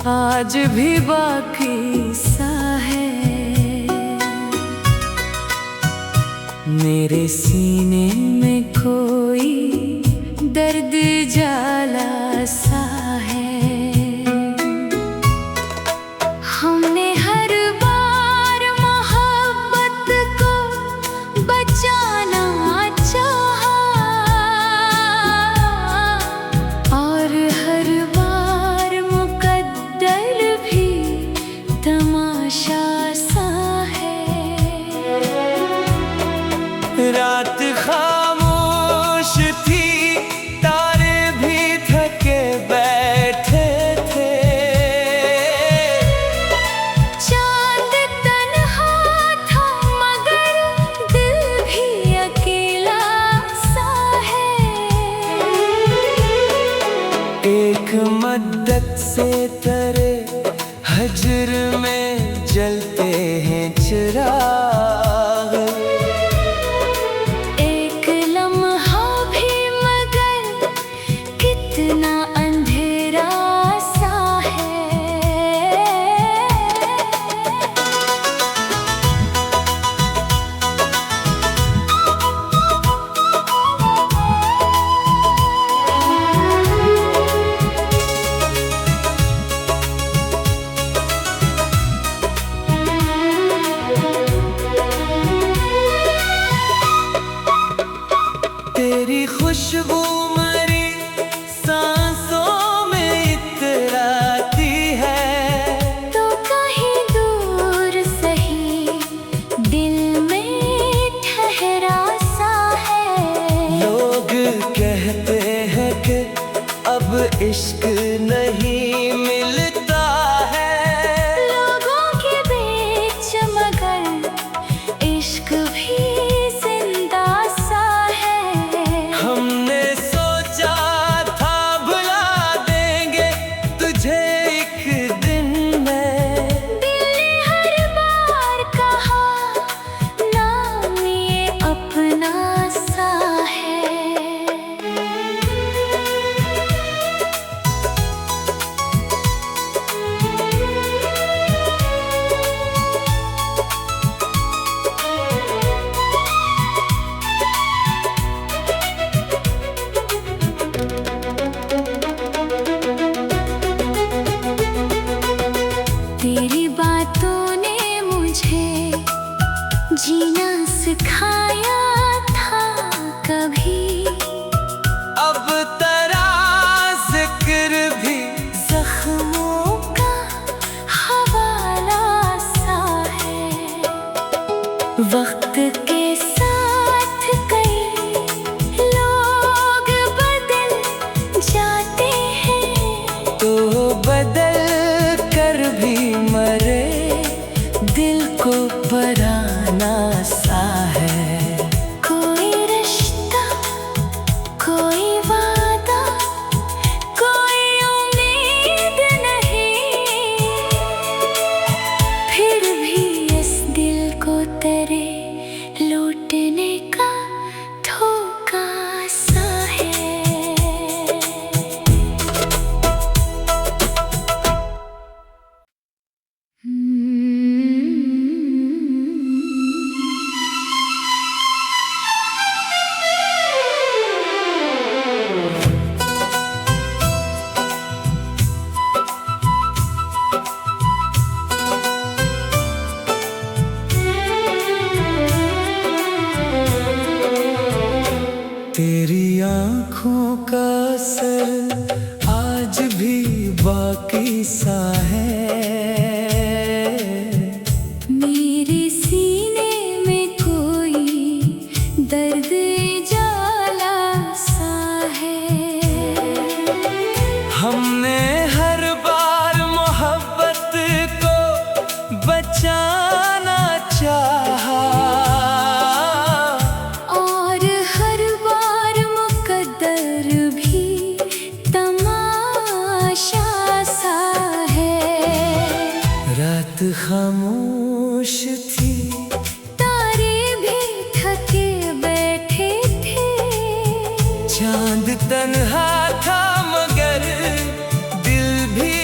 आज भी बाकी सा है। मेरे सीने में कोई दर्द जाला सा है। हमने हर बार मोहब्बत को बचाना चाहा और हर बार मुकद्दर भी तमाशा सा है। रात खामोश थी, तारे भी थके बैठे थे। चांद तन्हा था मगर दिल भी अकेला सा है। एक मद्दत से तरे हजर में जलते हैं चिराग। एक लम्हा भी मगर कितना अंधेरा सा है। तेरी खुशबू मरी सांसों में इतराती है। तो कहीं दूर सही दिल में ठहरा सा है। लोग कहते हैं कि अब इश्क नहीं मिलता है। लोगों के बीच मगर इश्क भी जिंदा सा है। हमने सोचा था भुला देंगे तुझे एक दिन में। दिल ने हर बार कहा नाम ये अपना सा है। तेरी बातों ने मुझे जीना सिखाया था कभी। अब तेरा जिक्र भी जख्मों का हवाला सा है। वक्त के साथ कई लोग बदल जाते हैं। तो बदल कर भी मरे दिल को पराना सा है। कोई रिश्ता, कोई वादा, कोई उम्मीद नहीं। फिर भी इस दिल को तेरे लौटने का धोखा सा है। तेरी आँखों का असर आज भी बाकी सा है। मेरे सीने में कोई दर्द जाला सा है। हमने हर बार मोहब्बत को बचाना चाहा और हर बार मुकद्दर भी तमाशा सा है। रात खामोश थी, तारे भी थके बैठे थे। चांद तन्हा था मगर दिल भी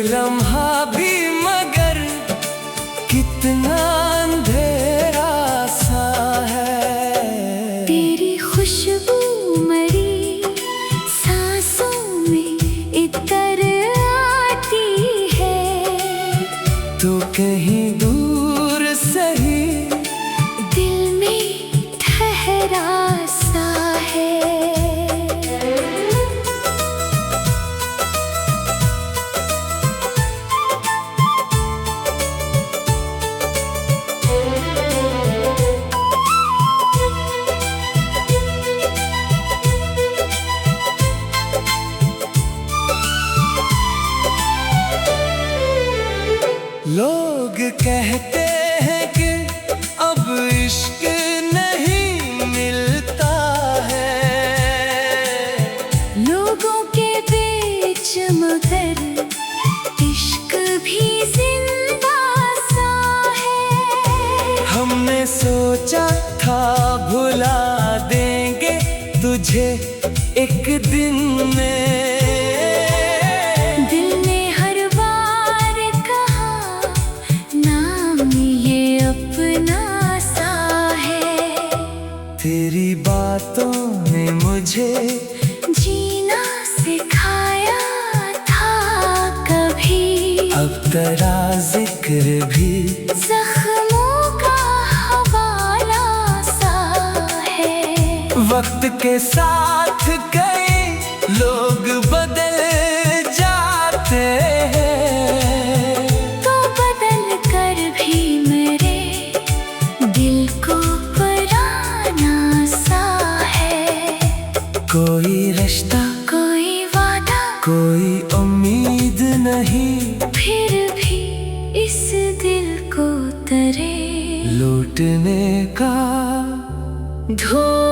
लम्हा भी मगर कितना अंधेरा सा है। तेरी खुशबू मरी सांसों में इतर आती है। तो कहीं दूर सही दिल में ठहरा सा है। लोग कहते हैं कि अब इश्क नहीं मिलता है। लोगों के बीच मगर इश्क भी जिंदा सा है। हमने सोचा था भुला देंगे तुझे एक दिन में। दिल ने हर बार कहा नाम ये अपना सा है। तेरी बातों ने मुझे जीना सिखाया था कभी। अब तेरा जिक्र भी जख्मों का हवाला सा है। वक्त के साथ कई लोग बदल जाते हैं। तो बदल कर भी मेरे दिल को पराना सा है। कोई रिश्ता, कोई वादा, कोई उम्मीद नहीं, फिर भी इस दिल को तरे लौटने का ढूंढ